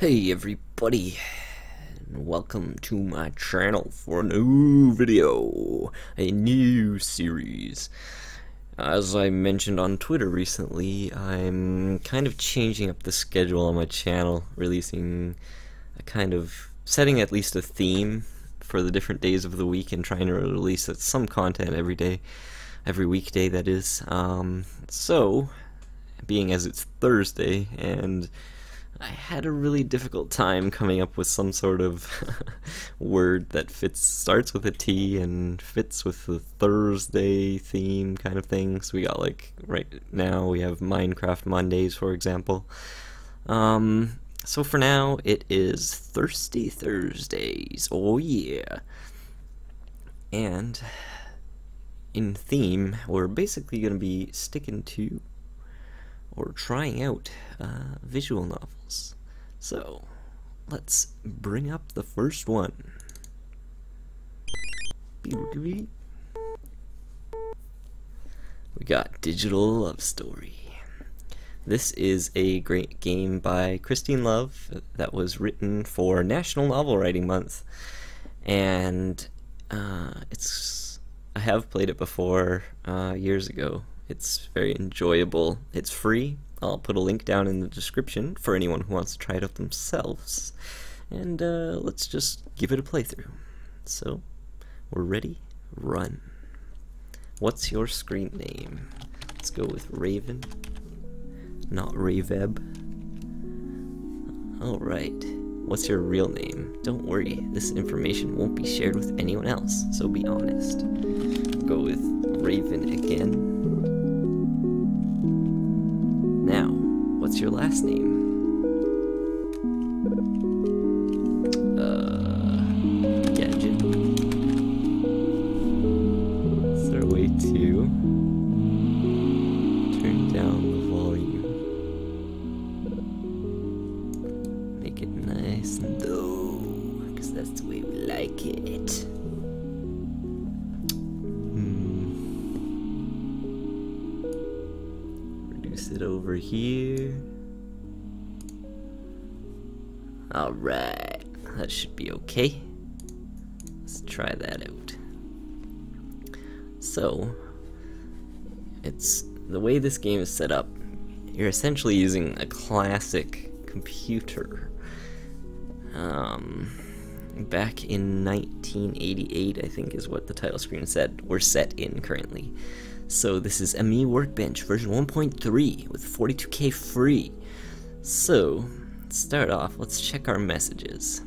Hey everybody, and welcome to my channel for a new video, a new series. As I mentioned on Twitter recently, I'm kind of changing up the schedule on my channel, releasing a kind of, setting at least a theme for the different days of the week and trying to release some content every day, every weekday that is. So, being as it's Thursday and I had a really difficult time coming up with some sort of word that starts with a T and fits with the Thursday theme kind of thing. So we got, like, right now we have Minecraft Mondays, for example. So for now it is Thirsty Thursdays. Oh yeah. And in theme, we're basically going to be sticking to or trying out visual novels. So let's bring up the first one. We got Digital Love Story. This is a great game by Christine Love that was written for National Novel Writing Month, and I have played it before years ago. It's very enjoyable. It's free. I'll put a link down in the description for anyone who wants to try it out themselves. And let's just give it a playthrough. So, we're ready. Run. What's your screen name? Let's go with Raven, not Raveb. Alright. What's your real name? Don't worry, this information won't be shared with anyone else, so be honest. Go with Raven again. Now, what's your last name? Gadget. Is there a way to turn down the volume? Make it nice and low, because that's the way we like it. It over here. Alright, that should be okay. Let's try that out. So, it's the way this game is set up. You're essentially using a classic computer. Back in 1988, I think is what the title screen said, we're set in currently. So this is ME Workbench version 1.3 with 42K free. So, let's start off, let's check our messages.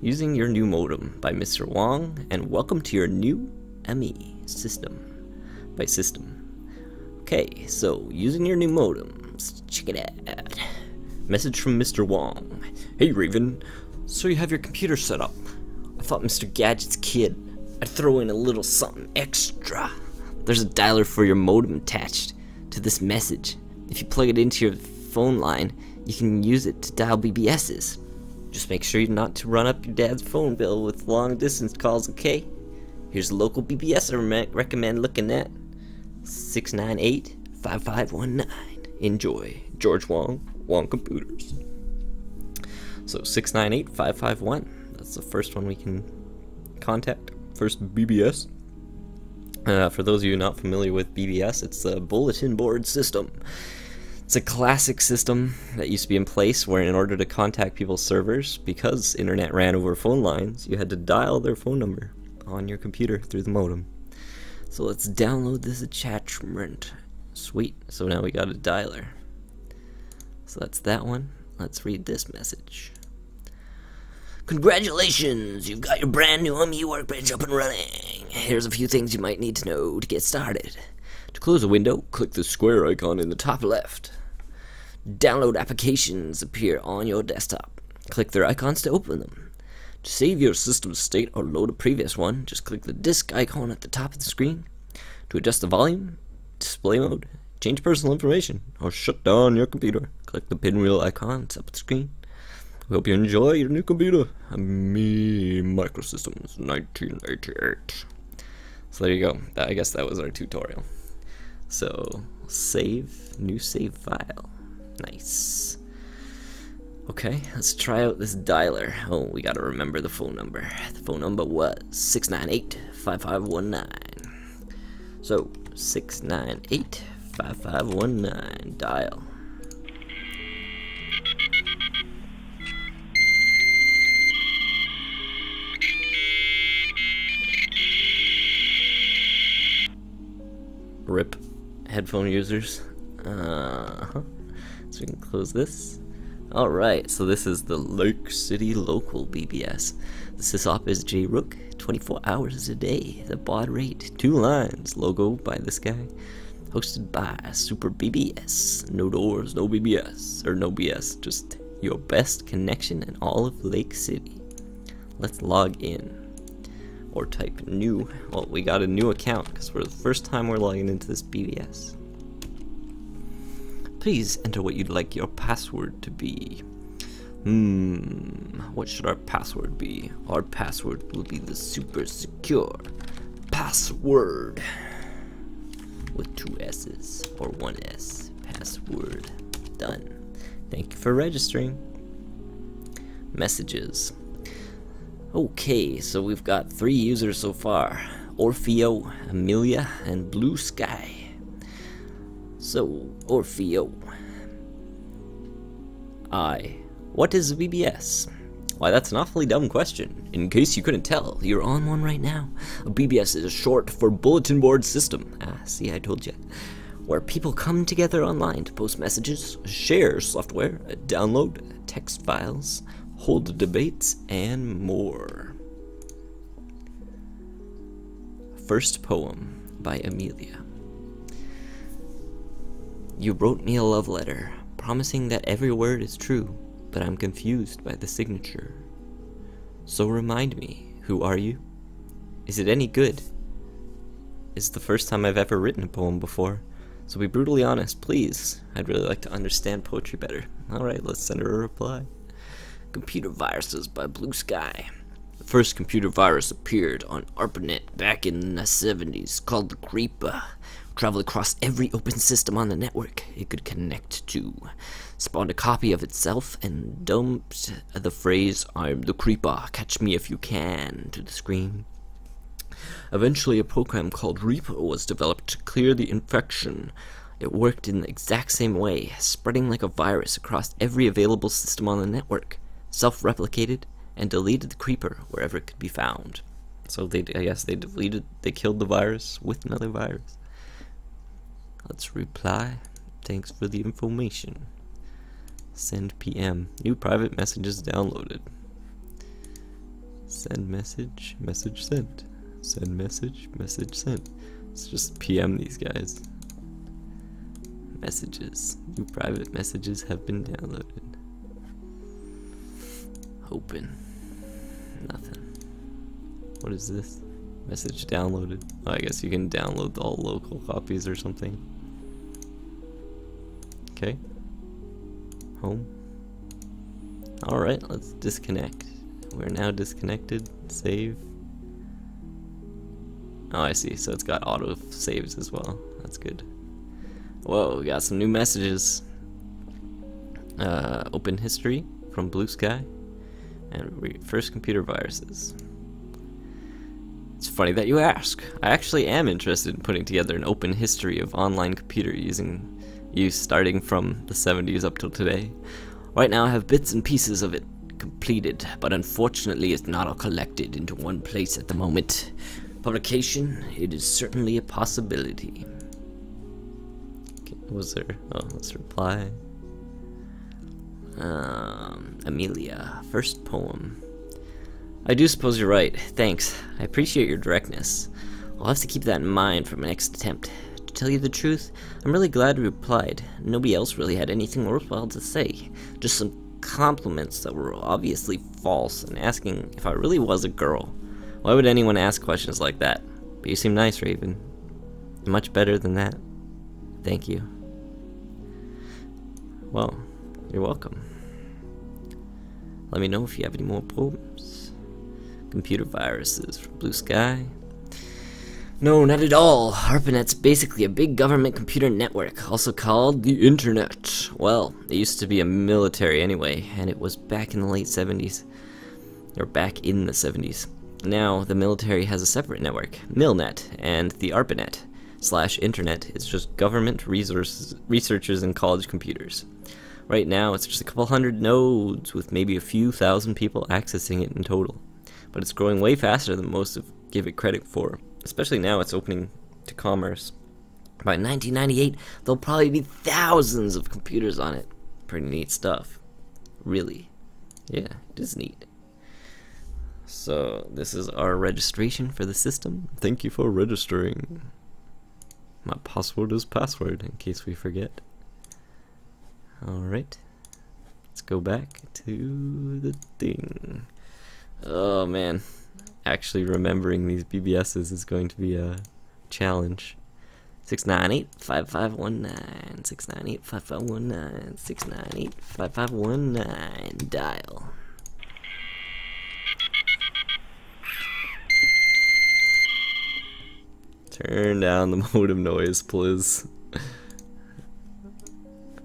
Using your new modem by Mr. Wong, and welcome to your new ME system by System. Okay, so using your new modem, let's check it out. Message from Mr. Wong. Hey Raven, so you have your computer set up. I thought Mr. Gadget's kid, I'd throw in a little something extra. There's a dialer for your modem attached to this message. If you plug it into your phone line, you can use it to dial BBSs. Just make sure not to run up your dad's phone bill with long distance calls, okay? Here's a local BBS I recommend looking at. 698-5519. Enjoy. George Wong, Wong Computers. So 698-551. That's the first one we can contact. First BBS. For those of you not familiar with BBS, it's a bulletin board system. It's a classic system that used to be in place where in order to contact people's servers, because internet ran over phone lines, you had to dial their phone number on your computer through the modem. So let's download this attachment. Sweet, so now we got a dialer. So that's that one. Let's read this message. Congratulations! You've got your brand new ME Workbench up and running. Here's a few things you might need to know to get started. To close a window, click the square icon in the top left. Download applications appear on your desktop. Click their icons to open them. To save your system state or load a previous one, just click the disk icon at the top of the screen. To adjust the volume, display mode, change personal information, or shut down your computer, click the pinwheel icon up the screen. We hope you enjoy your new computer. ME Microsystems 1988. So there you go. I guess that was our tutorial. So save, new save file. Nice. Okay, let's try out this dialer. Oh, we gotta remember the phone number. The phone number was 698-5519. So, 698-5519. Dial. RIP headphone users. So we can close this. Alright, so this is the Lake City Local BBS. The sysop is JRook, 24 hours a day. The baud rate, 2 lines. Logo by this guy. Hosted by Super BBS. No doors, no BBS. Or no BS, just your best connection in all of Lake City. Let's log in. Or type new. Well, we got a new account because for the first time we're logging into this BBS. Please enter what you'd like your password to be. What should our password be? Our password will be the super secure password with 2 S's or 1 S. Password. Done. Thank you for registering. Messages. Okay, so we've got 3 users so far. Orfeo, Amelia, and Blue Sky. So, Orfeo. What is a BBS? Why, that's an awfully dumb question. In case you couldn't tell, you're on one right now. A BBS is short for Bulletin Board System. See, I told you. Where people come together online to post messages, share software, download text files, hold debates, and more. First poem by Amelia. You wrote me a love letter, promising that every word is true, but I'm confused by the signature. So remind me, who are you? Is it any good? It's the first time I've ever written a poem before, so be brutally honest, please. I'd really like to understand poetry better. Alright, let's send her a reply. Computer Viruses by Blue Sky. The first computer virus appeared on ARPANET back in the 70s, called the Creeper. Traveled across every open system on the network it could connect to. Spawned a copy of itself and dumped the phrase, "I'm the Creeper, catch me if you can," to the screen. Eventually a program called Reaper was developed to clear the infection. It worked in the exact same way, spreading like a virus across every available system on the network, self-replicated, and deleted the Creeper wherever it could be found. So I guess they killed the virus with another virus. Let's reply. Thanks for the information. Send PM. New private messages downloaded. Send message. Message sent. Send message. Message sent. Let's just PM these guys. Messages. New private messages have been downloaded. Open. Nothing. What is this? Message downloaded. Oh, I guess you can download all local copies or something. Okay. Home. Alright, let's disconnect. We're now disconnected. Save. Oh, I see. So it's got auto saves as well. That's good. Whoa, we got some new messages. Open history from Blue Sky. And first computer viruses. It's funny that you ask. I actually am interested in putting together an open history of online computer use starting from the 70s up till today. Right now I have bits and pieces of it completed, but unfortunately it's not all collected into one place at the moment. Publication, it is certainly a possibility. Okay, was there? Oh, let's reply. Amelia, first poem. I do suppose you're right. Thanks. I appreciate your directness. I'll have to keep that in mind for my next attempt. To tell you the truth, I'm really glad you replied. Nobody else really had anything worthwhile to say. Just some compliments that were obviously false and asking if I really was a girl. Why would anyone ask questions like that? But you seem nice, Raven. Much better than that. Thank you. Well, you're welcome. Let me know if you have any more poems. Computer viruses from Blue Sky. No, not at all. ARPANET's basically a big government computer network, also called the Internet. Well, it used to be a military anyway, and it was back in the late 70s. Or back in the 70s. Now, the military has a separate network, MILNET, and the ARPANET/Internet is just government researchers and college computers. Right now, it's just a couple hundred nodes with maybe a few thousand people accessing it in total. But it's growing way faster than most give it credit for. Especially now it's opening to commerce. By 1998, there'll probably be thousands of computers on it. Pretty neat stuff. Really. Yeah, it is neat. So, this is our registration for the system. Thank you for registering. My password is password, in case we forget. Alright. Let's go back to the thing. Oh man. Actually remembering these BBSs is going to be a challenge. 698-5519, 698-5519, 698-5519, dial. Turn down the modem noise, please.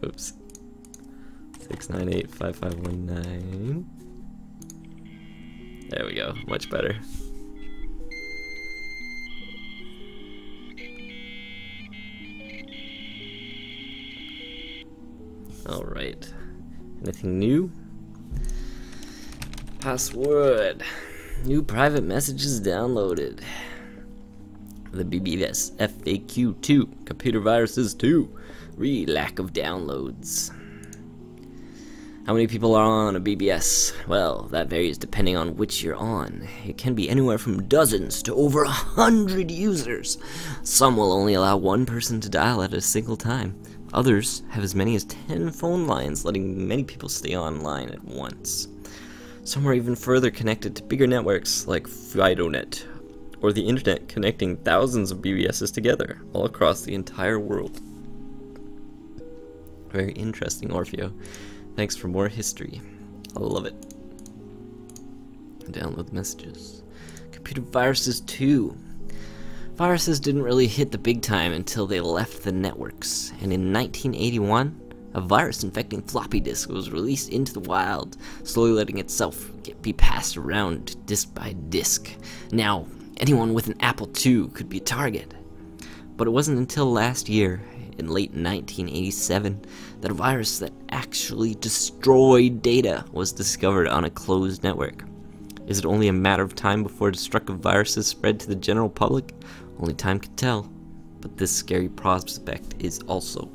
Oops. 698-5519. There we go, much better. Alright. Anything new? Password. New private messages downloaded. The BBS FAQ 2. Computer viruses 2. Lack of downloads. How many people are on a BBS? Well, that varies depending on which you're on. It can be anywhere from dozens to over 100 users. Some will only allow one person to dial at a single time. Others have as many as 10 phone lines, letting many people stay online at once. Some are even further connected to bigger networks like FidoNet, or the internet connecting thousands of BBSs together, all across the entire world. Very interesting, Orfeo. Thanks for more history. I love it. Download messages. Computer viruses 2. Viruses didn't really hit the big time until they left the networks, and in 1981, a virus infecting floppy disk was released into the wild, slowly letting itself be passed around disk by disk. Now, anyone with an Apple II could be a target. But it wasn't until last year, in late 1987, that a virus that actually destroyed data was discovered on a closed network. Is it only a matter of time before destructive viruses spread to the general public? Only time could tell. But this scary prospect is also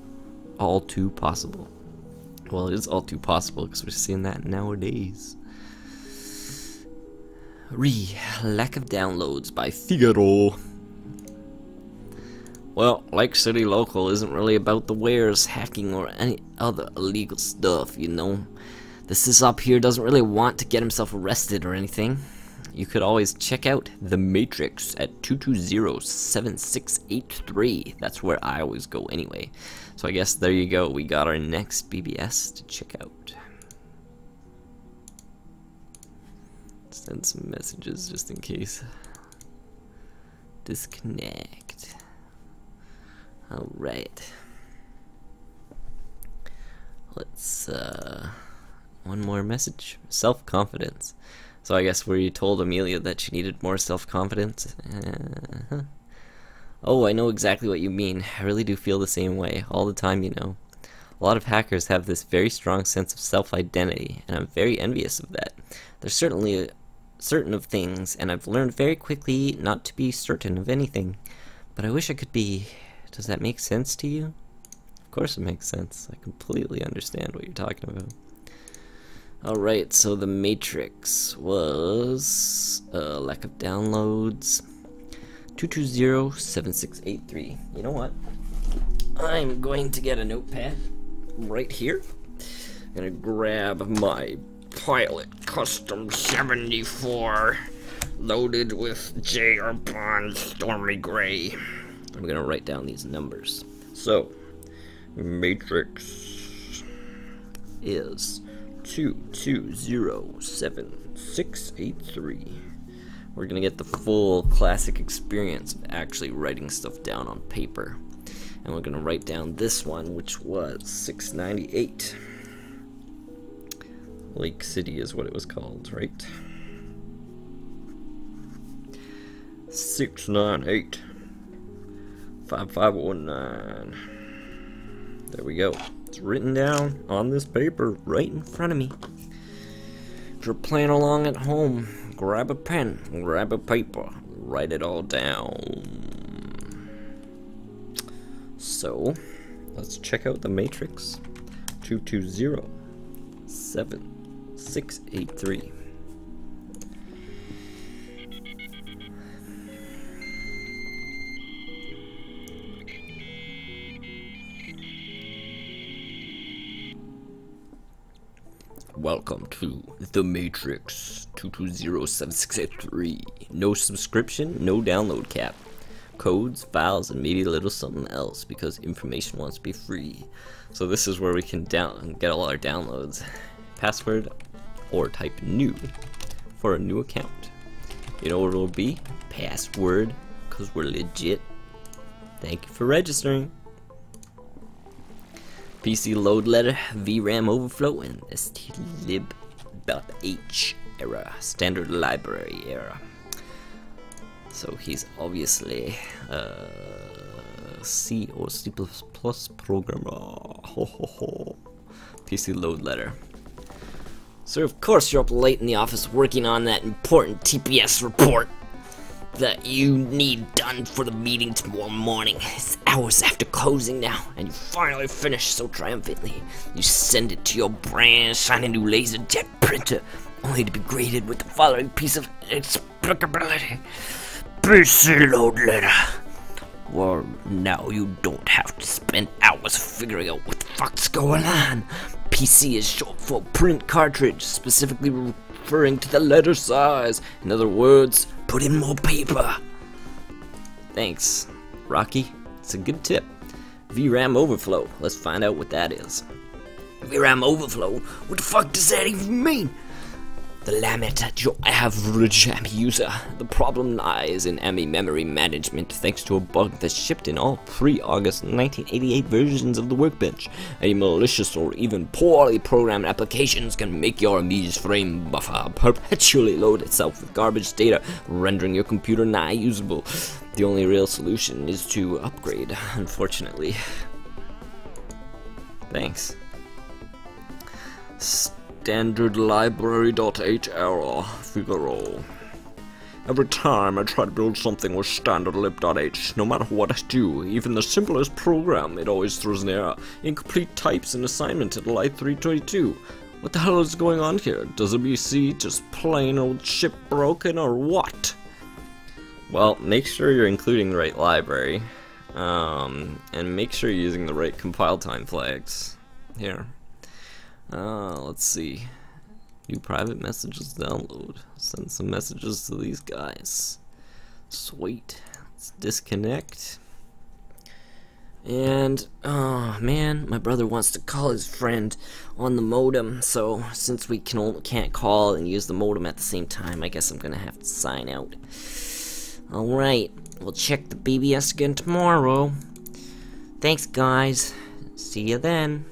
all too possible. Well, it is all too possible because we're seeing that nowadays. Lack of downloads by Figaro. Well, Lake City Local isn't really about the wares, hacking, or any other illegal stuff, you know. The sysop here doesn't really want to get himself arrested or anything. You could always check out The Matrix at 220-7683. That's where I always go anyway. So I guess there you go, we got our next BBS to check out. Send some messages just in case. Disconnect. Alright. Let's, one more message. Self-confidence. So I guess where you told Amelia that she needed more self-confidence. Oh, I know exactly what you mean. I really do feel the same way, all the time, you know. A lot of hackers have this very strong sense of self-identity, and I'm very envious of that. They're certainly certain of things, and I've learned very quickly not to be certain of anything. But I wish I could be. Does that make sense to you? Of course it makes sense. I completely understand what you're talking about. Alright, so The Matrix was lack of downloads. 220-7683. You know what? I'm going to get a notepad right here. I'm gonna grab my Pilot Custom 74 loaded with J.R. Bond Stormy Gray. I'm gonna write down these numbers. So, Matrix is 220-7683. we're gonna get the full classic experience of actually writing stuff down on paper. And we're gonna write down this one, which was 698. Lake City is what it was called, right? 698 5519. There we go. It's written down on this paper right in front of me. If you're playing along at home, grab a pen, grab a paper, write it all down. So, let's check out the matrix. 2207683. Welcome to the Matrix 2207683. No subscription, no download cap. Codes, files, and maybe a little something else because information wants to be free. So this is where we can get all our downloads. Password or type new for a new account. You know what it'll be? Password, because we're legit. Thank you for registering. PC load letter, VRAM overflow, and stlib.h error, standard library error. So he's obviously a C or C++ programmer. Ho ho ho. PC load letter. So of course you're up late in the office working on that important TPS report that you need done for the meeting tomorrow morning. It's hours after closing now, and you finally finish so triumphantly. You send it to your brand shiny new laser jet printer, only to be greeted with the following piece of inexplicability. PC load letter. Well, now you don't have to spend hours figuring out what the fuck's going on. PC is short for print cartridge, specifically referring to the letter size. In other words, put in more paper. Thanks, Rocky. It's a good tip. VRAM overflow. Let's find out what that is. VRAM overflow? What the fuck does that even mean? The limit at your average AMI user. The problem lies in AMI memory management thanks to a bug that shipped in all pre-August 1988 versions of the Workbench. A malicious or even poorly programmed applications can make your AMI's frame buffer perpetually load itself with garbage data, rendering your computer nigh usable. The only real solution is to upgrade, unfortunately. Thanks. Standard library.h error, Figaro. Every time I try to build something with standard lib.h, no matter what I do, even the simplest program, it always throws an error. Incomplete types and assignment at line 322. What the hell is going on here? Does a BC just plain old shit broken or what? Well, make sure you're including the right library, and make sure you're using the right compile time flags. Here. Let's see. New private messages download. Send some messages to these guys. Sweet. Let's disconnect. And, oh man, my brother wants to call his friend on the modem, so since we can't call and use the modem at the same time, I guess I'm gonna have to sign out. Alright, we'll check the BBS again tomorrow. Thanks guys. See you then.